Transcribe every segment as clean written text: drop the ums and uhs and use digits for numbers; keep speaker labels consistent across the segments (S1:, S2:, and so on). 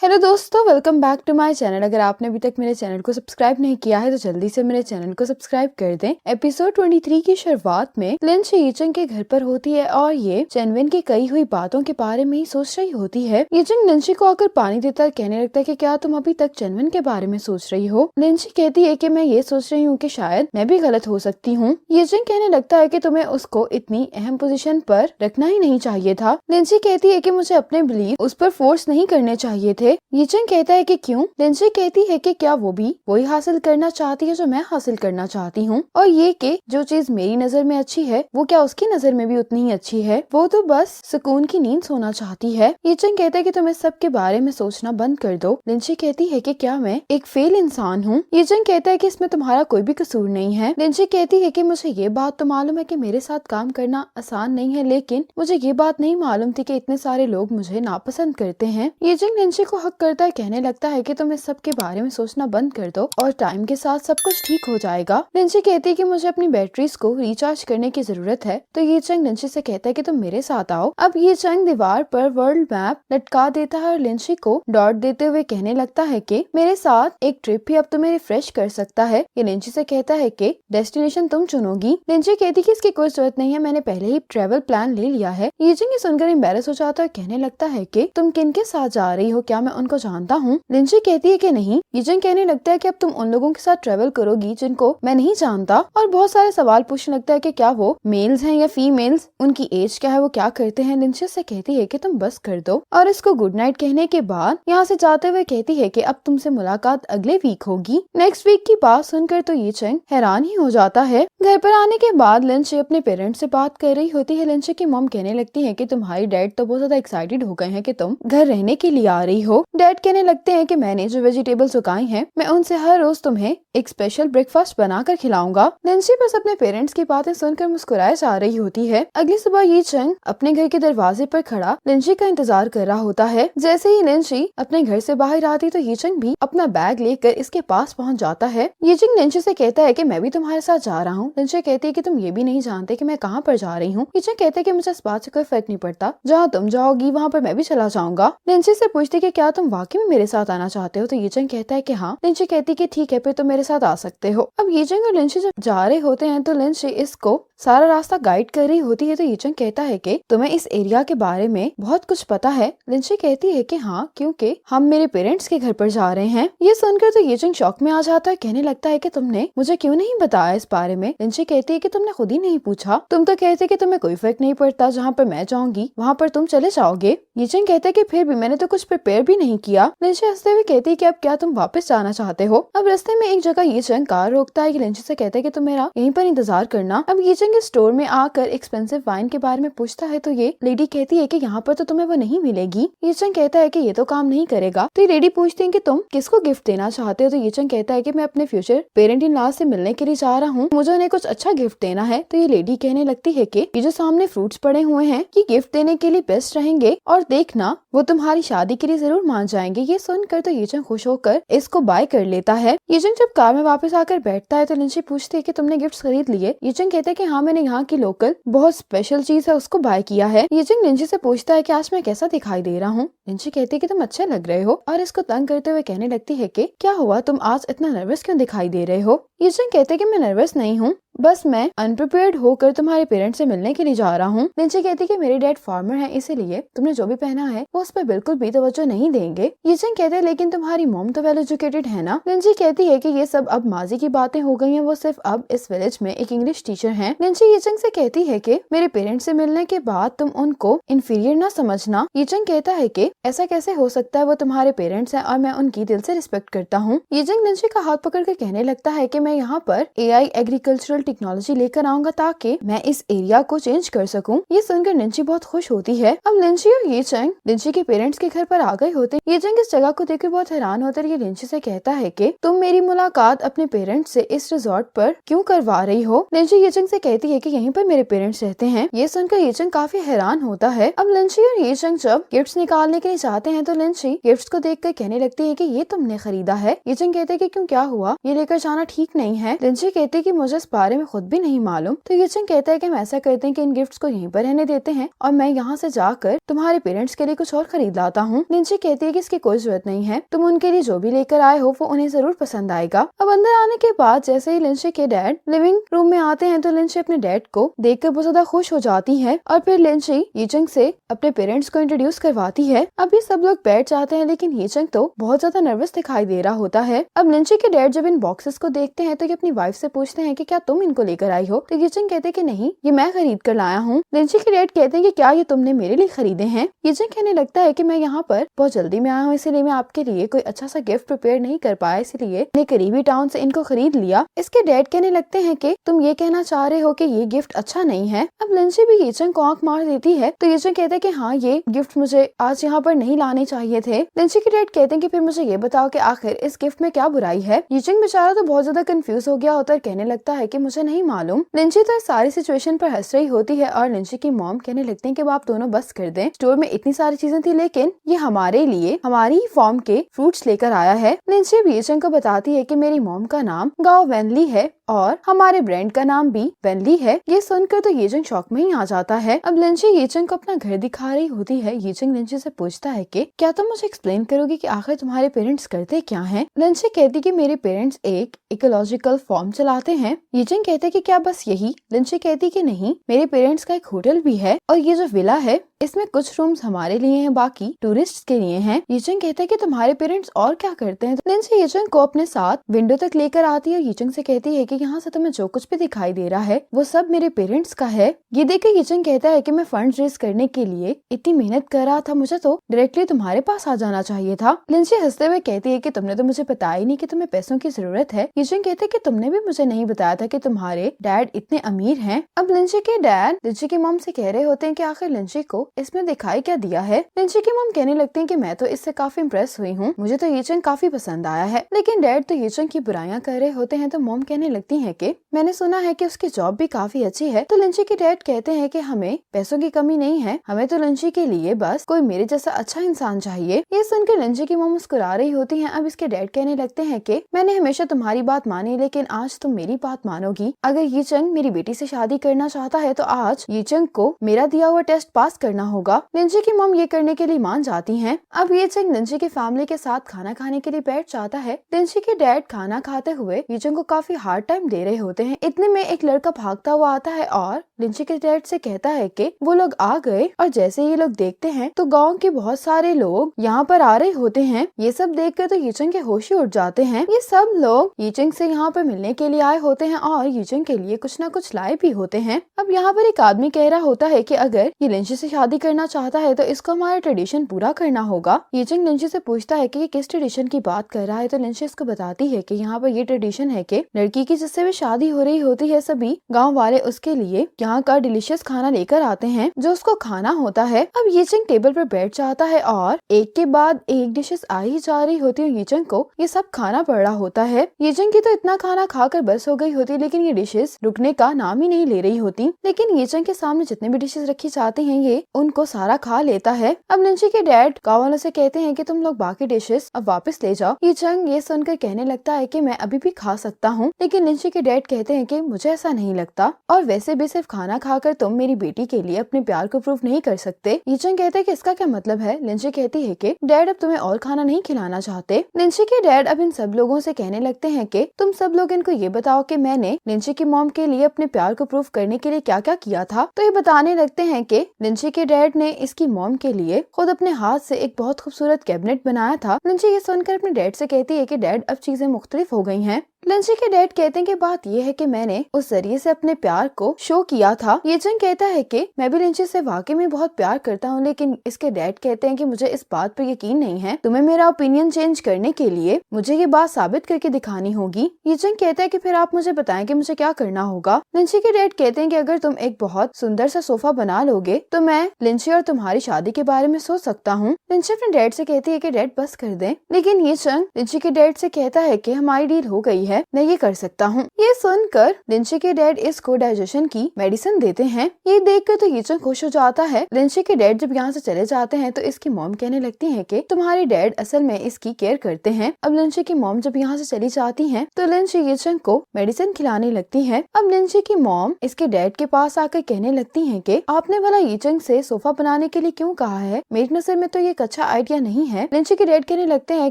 S1: Hello दोस्तों, welcome back to my channel. अगर आपने अभी तक मेरे चैनल को सब्सक्राइब नहीं किया है तो जल्दी से मेरे चैनल को सब्सक्राइब कर दें। एपिसोड 23 की शुरुआत में लिंच यीचंग के घर पर होती है और ये चेनविन की कही हुई बातों के बारे में ही सोच रही होती है। यीचंग लिंची को आकर पानी देता है, कहने लगता है कि क्या तुम अभी तक चेनविन के बारे में सोच रही हो। लिंची कहती है कि मैं ये सोच रही हूँ कि शायद मैं भी गलत हो सकती हूँ। यीचंग कहने लगता है कि तुम्हें उसको इतनी अहम पोजीशन पर रखना ही नहीं चाहिए था। लिंची कहती है कि मुझे अपने बिलीफ उस पर फोर्स नहीं करने चाहिए थे। यीचंग कहता है कि क्यों। लिंची कहती है कि क्या वो भी वही हासिल करना चाहती है जो मैं हासिल करना चाहती हूँ, और ये कि जो चीज मेरी नजर में अच्छी है वो क्या उसकी नजर में भी उतनी ही अच्छी है। वो तो बस सुकून की नींद सोना चाहती है। यीचंग कहता है कि तुम इस सब के बारे में सोचना बंद कर दो। लिंची कहती है कि क्या मैं एक फेल इंसान हूँ। यीचंग कहता है कि इसमें तुम्हारा कोई भी कसूर नहीं है। लिंची कहती है कि मुझे ये बात तो मालूम है कि मेरे साथ काम करना आसान नहीं है, लेकिन मुझे ये बात नहीं मालूम थी कि इतने सारे लोग मुझे नापसंद करते हैं। यीचंग लिंची को हक करता है, कहने लगता है कि तुम इस सब के बारे में सोचना बंद कर दो और टाइम के साथ सब कुछ ठीक हो जाएगा। लिंची कहती है कि मुझे अपनी बैटरीज को रिचार्ज करने की जरूरत है, तो यीचंग लिंची से कहता है कि तुम मेरे साथ आओ। अब यीचंग दीवार पर वर्ल्ड मैप लटका देता है और लिंची को डॉट देते हुए कहने लगता है कि मेरे साथ एक ट्रिप भी अब तुम्हें रिफ्रेश कर सकता है। ये लिंची से कहता है कि डेस्टिनेशन तुम चुनोगी। लिंची कहती कि इसकी कोई जरूरत नहीं है, मैंने पहले ही ट्रेवल प्लान ले लिया है। यीचंग ये सुनकर एम्बैरेस हो जाता है, कहने लगता है कि तुम किन के साथ जा रही हो, क्या मैं उनको जानता हूँ। लिंची कहती है कि नहीं। यीचंग कहने लगता है कि अब तुम उन लोगों के साथ ट्रेवल करोगी जिनको मैं नहीं जानता, और बहुत सारे सवाल पूछने लगता है कि क्या वो मेल्स हैं या फीमेल्स, उनकी एज क्या है, वो क्या करते हैं। लिंची से कहती है कि तुम बस कर दो, और इसको गुड नाइट कहने के बाद यहाँ से जाते हुए कहती है कि अब तुमसे मुलाकात अगले वीक होगी। नेक्स्ट वीक की बात सुनकर तो यीचंग हैरान ही हो जाता है। घर पर आने के बाद लिंची अपने पेरेंट्स से बात कर रही होती है। लिंची की मॉम कहने लगती है कि तुम्हारी डैड तो बहुत ज्यादा एक्साइटेड हो गए हैं कि तुम घर रहने के लिए आ रही हो। डैड कहने लगते हैं कि मैंने जो वेजिटेबल्स उगाई हैं मैं उनसे हर रोज तुम्हें एक स्पेशल ब्रेकफास्ट बनाकर खिलाऊंगा। लिंची बस अपने पेरेंट्स की बातें सुनकर मुस्कुराए जा रही होती है। अगली सुबह यीचंग अपने घर के दरवाजे पर खड़ा लिंची का इंतजार कर रहा होता है। जैसे ही लिंची अपने घर से बाहर आती तो यीचंग भी अपना बैग लेकर इसके पास पहुंच जाता है। यीचंग लिंची से कहता है कि मैं भी तुम्हारे साथ जा रहा हूँ। लिंची कहती है कि तुम ये भी नहीं जानते कि मैं कहाँ पर जा रही हूँ। यीचंग कहते हैं कि मुझे इस बात से कोई फर्क नहीं पड़ता, जहाँ तुम जाओगी वहाँ पर मैं भी चला जाऊंगा। लिंची से पूछती है कि क्या तुम वाकई में मेरे साथ आना चाहते हो, तो यीचंग कहता है कि हाँ। लिंची कहती है कि ठीक है, फिर तुम मेरे साथ आ सकते हो। अब यीचंग और लिंची जब जा रहे होते हैं तो लिंची इसको सारा रास्ता गाइड कर रही होती है। तो यीचंग कहता है कि तुम्हें इस एरिया के बारे में बहुत कुछ पता है। लिंची कहती है कि हाँ, क्योंकि हम मेरे पेरेंट्स के घर पर जा रहे हैं। ये सुनकर तो यीचंग शॉक में आ जाता है, कहने लगता है कि तुमने मुझे क्यों नहीं बताया इस बारे में। लिंची कहती है कि तुमने खुद ही नहीं पूछा, तुम तो कहते कि तुम्हें कोई फर्क नहीं पड़ता, जहाँ पर मैं जाऊंगी वहाँ पर तुम चले जाओगे। यीचंग कहता है कि फिर भी मैंने तो कुछ प्रिपेयर भी नहीं किया। लिंची हंसते हुए कहती है कि अब क्या तुम वापस जाना चाहते हो। अब रास्ते में एक जगह यीचंग कार रोकता है कि लिंची से कहता है कि तुम मेरा यहीं पर इंतजार करना। अब यीचंग इस स्टोर में आकर एक्सपेंसिव वाइन के बारे में पूछता है तो ये लेडी कहती है कि यहाँ पर तो तुम्हें वो नहीं मिलेगी। यीचंग कहता है कि ये तो काम नहीं करेगा। तो ये लेडी पूछती है कि तुम किसको गिफ्ट देना चाहते हो। तो यीचंग कहता है कि मैं अपने फ्यूचर पेरेंट इन लॉ से मिलने के लिए जा रहा हूँ, मुझे उन्हें कुछ अच्छा गिफ्ट देना है। तो ये लेडी कहने लगती है कि ये जो सामने फ्रूट्स पड़े हुए हैं ये गिफ्ट देने के लिए बेस्ट रहेंगे, और देखना वो तुम्हारी शादी के लिए जरूर मान जाएंगे। ये सुनकर तो यीचंग खुश होकर इसको बाय कर लेता है। यीचंग जब कार में वापस आकर बैठता है तो लिंची पूछती है कि तुमने गिफ्ट खरीद लिए। यीचंग कहता है कि हाँ, मैंने यहाँ की लोकल बहुत स्पेशल चीज है उसको बाय किया है। यीचंग लिंची से पूछता है कि आज मैं कैसा दिखाई दे रहा हूँ। लिंची कहती है कि तुम अच्छे लग रहे हो, और इसको तंग करते हुए कहने लगती है कि क्या हुआ, तुम आज इतना नर्वस क्यों दिखाई दे रहे हो। यीचंग कहते हैं कि मैं नर्वस नहीं हूँ, बस मैं अनप्रिपेयर्ड होकर तुम्हारे पेरेंट्स से मिलने के लिए जा रहा हूँ। लिंची कहती है कि मेरे डैड फार्मर हैं, इसीलिए तुमने जो भी पहना है वो उस पर बिल्कुल भी तवज्जो नहीं देंगे। यीचंग कहते हैं लेकिन तुम्हारी मॉम तो वेल एजुकेटेड है ना। लिंची कहती है कि ये सब अब माजी की बातें हो गई हैं, वो सिर्फ अब इस विलेज में एक इंग्लिश टीचर हैं। लिंची यीचंग से कहती है कि मेरे पेरेंट्स से मिलने के बाद तुम उनको इंफीरियर ना समझना। यीचंग कहता है कि ऐसा कैसे हो सकता है, वो तुम्हारे पेरेंट्स हैं और मैं उनकी दिल से रिस्पेक्ट करता हूँ। यीचंग लिंची का हाथ पकड़ कर कहने लगता है कि मैं यहाँ पर AI एग्रीकल्चरल टेक्नोलॉजी लेकर आऊंगा ताकि मैं इस एरिया को चेंज कर सकूं। ये सुनकर लिंची बहुत खुश होती है। अब लिंची और यीचंग लिंची के पेरेंट्स के घर पर आ गए होते हैं। यीचंग इस जगह को देखकर बहुत हैरान होता है। ये लिंची से कहता है कि तुम मेरी मुलाकात अपने पेरेंट्स से इस रिजॉर्ट पर क्यों करवा रही हो। लिंची यीचंग से कहती है कि यहीं पर मेरे पेरेंट्स रहते हैं। ये सुनकर यीचंग काफी हैरान होता है। अब लिंची और यीचंग जब गिफ्ट्स निकालने के लिए जाते हैं तो लिंची गिफ्ट्स को देखकर कहने लगती है कि ये तुमने खरीदा है। यीचंग कहते हैं कि क्यों, क्या हुआ, ये लेकर जाना ठीक नहीं है। लिंची कहती है कि मुझे इस बारे बारे में खुद भी नहीं मालूम। तो ये चंग कहता है कि हम ऐसा करते हैं कि इन गिफ्ट्स को यहीं पर रहने देते हैं और मैं यहाँ से जाकर तुम्हारे पेरेंट्स के लिए कुछ और खरीद लाता हूँ। लिंची कहती है कि इसकी कोई जरूरत नहीं है, तुम उनके लिए जो भी लेकर आए हो वो उन्हें जरूर पसंद आएगा। अब अंदर आने के बाद जैसे ही लिंची के डैड लिविंग रूम में आते हैं तो लिंची अपने डैड को देखकर बहुत ज्यादा खुश हो जाती है और फिर लिंची यीचंग से अपने पेरेंट्स को इंट्रोड्यूस करवाती है। अब ये सब लोग बैठ जाते हैं लेकिन यीचंग तो बहुत ज्यादा नर्वस दिखाई दे रहा होता है। अब लिंची के डैड जब इन बॉक्सेस को देखते हैं तो ये अपनी वाइफ से पूछते हैं कि क्या तुम इनको लेकर आई हो। तो यीचंग कहते हैं कि नहीं, ये मैं खरीद कर लाया हूँ। लिंची के डैड कहते हैं कि क्या ये तुमने मेरे लिए खरीदे हैं। यीचंग कहने लगता है कि मैं यहाँ पर बहुत जल्दी में आया हूँ, इसीलिए मैं आपके लिए कोई अच्छा सा गिफ्ट प्रिपेयर नहीं कर पाया, इसलिए मैंने करीबी टाउन से इनको खरीद लिया। इसके डैड कहने लगते हैं कि तुम ये कहना चाह रहे हो कि ये गिफ्ट अच्छा नहीं है। अब लिंची भी यीचंग को आंख मार देती है तो यीचंग कहते हैं कि हाँ, ये गिफ्ट मुझे आज यहाँ पर नहीं लाने चाहिए थे। लिंची के डैड कहते हैं कि फिर मुझे ये बताओ कि आखिर इस गिफ्ट में क्या बुराई है। यीचंग बेचारा तो बहुत ज्यादा कंफ्यूज हो गया होता है, कहने लगता है कि मुझे नहीं मालूम। लिंची तो इस सारी सिचुएशन पर हंस रही होती है और लिंची की मॉम कहने लगते हैं कि आप दोनों बस कर दें, स्टोर में इतनी सारी चीजें थी लेकिन ये हमारे लिए हमारी ही फॉर्म के फ्रूट्स लेकर आया है। लिंची भी यीचंग को बताती है कि मेरी मॉम का नाम गाओ वेनली है और हमारे ब्रांड का नाम भी वेनली है। ये सुनकर तो यीचंग शॉक में ही आ जाता है। अब लिंची यीचंग को अपना घर दिखा रही होती है। यीचंग लिंची से पूछता है कि क्या तुम मुझे एक्सप्लेन करोगी कि आखिर तुम्हारे पेरेंट्स करते क्या हैं। लिंची कहती कि मेरे पेरेंट्स एक इकोलॉजिकल फार्म चलाते हैं। यीचंग कहते कि क्या बस यही। लिंची कहती कि नहीं, मेरे पेरेंट्स का एक होटल भी है और ये जो विला है इसमें कुछ रूम्स हमारे लिए हैं, बाकी टूरिस्ट के लिए हैं। यीचंग कहते हैं कि तुम्हारे पेरेंट्स और क्या करते हैं। लिंची यीचंग को अपने साथ विंडो तक लेकर आती है और यीचंग से कहती है कि यहाँ से तुम्हें जो कुछ भी दिखाई दे रहा है वो सब मेरे पेरेंट्स का है। ये देखकर यीचंग कहता है कि मैं फंड रेज करने के लिए इतनी मेहनत कर रहा था, मुझे तो डायरेक्टली तुम्हारे पास आ जाना चाहिए था। लिंची हंसते हुए कहती है कि तुमने तो मुझे बताया ही नहीं कि तुम्हें पैसों की जरूरत है। यीचंग कहते हैं कि तुमने भी मुझे नहीं बताया था कि तुम्हारे डैड इतने अमीर हैं। अब लिंची के डैड लिंची की मॉम से कह रहे होते हैं कि आखिर लिंची को इसमें दिखाई क्या दिया है। लिंची की मॉम कहने लगते हैं कि मैं तो इससे काफी इम्प्रेस हुई हूँ, मुझे तो यीचंग काफी पसंद आया है। लेकिन डैड तो यीचंग की बुराइयां कर रहे होते हैं तो मॉम कहने लगती है कि मैंने सुना है कि उसकी जॉब भी काफी अच्छी है। तो लिंची के डैड कहते हैं कि हमें पैसों की कमी नहीं है, हमें तो लिंची के लिए बस कोई मेरे जैसा अच्छा इंसान चाहिए। ये सुनकर लिंची की मॉम मुस्कुरा रही होती है। अब इसके डैड कहने लगते हैं कि मैंने हमेशा तुम्हारी बात मानी लेकिन आज तुम मेरी बात मानोगी। अगर यीचंग मेरी बेटी से शादी करना चाहता है तो आज यीचंग को मेरा दिया हुआ टेस्ट पास करना होगा। लिंची की मॉम ये करने के लिए मान जाती हैं। अब यीचंग लिंची की फैमिली के साथ खाना खाने के लिए बैठ जाता है। लिंची के डैड खाना खाते हुए यीचंग को काफी हार्ड टाइम दे रहे होते हैं। इतने में एक लड़का भागता हुआ आता है और लिंची के डैड से कहता है कि वो लोग आ गए और जैसे ये लोग देखते हैं तो गांव के बहुत सारे लोग यहाँ पर आ रहे होते हैं। ये सब देखकर तो यीचंग के होश ही उड़ जाते हैं। ये सब लोग यीचंग से यहाँ पर मिलने के लिए आए होते हैं और यीचंग के लिए कुछ न कुछ लाए भी होते हैं। अब यहाँ पर एक आदमी कह रहा होता है कि अगर ये लिंची से शादी करना चाहता है तो इसको हमारा ट्रेडिशन पूरा करना होगा। यीचंग लिंची से पूछता है कि ये किस ट्रेडिशन की बात कर रहा है तो लिंची इसको बताती है कि यहाँ पर ये ट्रेडिशन है कि लड़की की जिससे भी शादी हो रही होती है सभी गाँव वाले उसके लिए यहाँ का डिलीशियस खाना लेकर आते हैं जो उसको खाना होता है। अब यीचंग टेबल पर बैठ जाता है और एक के बाद एक डिशेस आ ही जा रही होती है। यीचंग को ये सब खाना पड़ रहा होता है। यीचंग की तो इतना खाना खाकर बस हो गई होती लेकिन ये डिशेस रुकने का नाम ही नहीं ले रही होती। लेकिन यीचंग के सामने जितने भी डिशेस रखी जाती हैं ये उनको सारा खा लेता है। अब लिंची के डैड गाँव वालों से कहते हैं कि तुम लोग बाकी डिशेस अब वापस ले जाओ। यीचंग ये सुनकर कहने लगता है कि मैं अभी भी खा सकता हूँ, लेकिन लिंची के डैड कहते हैं कि मुझे ऐसा नहीं लगता और वैसे भी सिर्फ खाना खाकर तुम मेरी बेटी के लिए अपने प्यार को प्रूव नहीं कर सकते। यीचंग कहते हैं कि इसका क्या मतलब है। लिंची कहती है कि डैड अब तुम्हें और खाना नहीं खिलाना चाहते। लिंची के डैड अब इन सब लोगों से कहने लगते हैं कि तुम सब लोग इनको ये बताओ कि मैंने लिंची की मॉम के लिए अपने प्यार को प्रूव करने के लिए क्या क्या किया था। तो ये बताने लगते हैं कि लिंची के डैड ने इसकी मॉम के लिए खुद अपने हाथ से एक बहुत खूबसूरत कैबिनेट बनाया था। लिंची ये सुनकर अपने डैड से कहती है कि डैड अब चीजें मुख्तलिफ हो गई हैं। लिंची के डैड कहते हैं कि बात यह है कि मैंने उस जरिए से अपने प्यार को शो किया था। यीचंग कहता है कि मैं भी लिंची से वाकई में बहुत प्यार करता हूँ, लेकिन इसके डैड कहते हैं कि मुझे इस बात पर यकीन नहीं है, तुम्हें मेरा ओपिनियन चेंज करने के लिए मुझे ये बात साबित करके दिखानी होगी। यीचंग कहता है कि फिर आप मुझे बताएं कि मुझे क्या करना होगा। लिंची के डैड कहते हैं कि अगर तुम एक बहुत सुंदर सा सोफा बना लोगे तो मैं लिंची और तुम्हारी शादी के बारे में सोच सकता हूँ। लिंची अपने डैड से कहती है कि डैड बस कर दें, लेकिन यीचंग लिंची के डैड से कहता है कि हमारी डील हो गई है, है, मैं ये कर सकता हूँ। ये सुनकर लिंची के डैड इसको डाइजेशन की मेडिसिन देते हैं। ये देखकर तो यीचन खुश हो जाता है। लिंची के डैड जब यहाँ से चले जाते हैं तो इसकी मॉम कहने लगती है कि तुम्हारे डैड असल में इसकी केयर करते हैं। अब लिंची की मॉम जब यहाँ से चली जाती है तो लिंची यीचन को मेडिसिन खिलाने लगती है। अब लिंची की मॉम इसके डैड के पास आकर कहने लगती है कि आपने भला यीचन से सोफा बनाने के लिए क्यों कहा है, मेरी नजर में तो ये एक अच्छा आइडिया नहीं है। लिंची के डैड कहने लगते हैं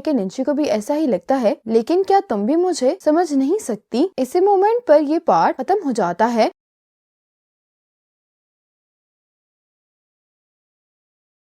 S1: कि लिंची को भी ऐसा ही लगता है, लेकिन क्या तुम भी मुझे समझ नहीं सकती। इसी मोमेंट पर ये पार्ट खत्म हो जाता है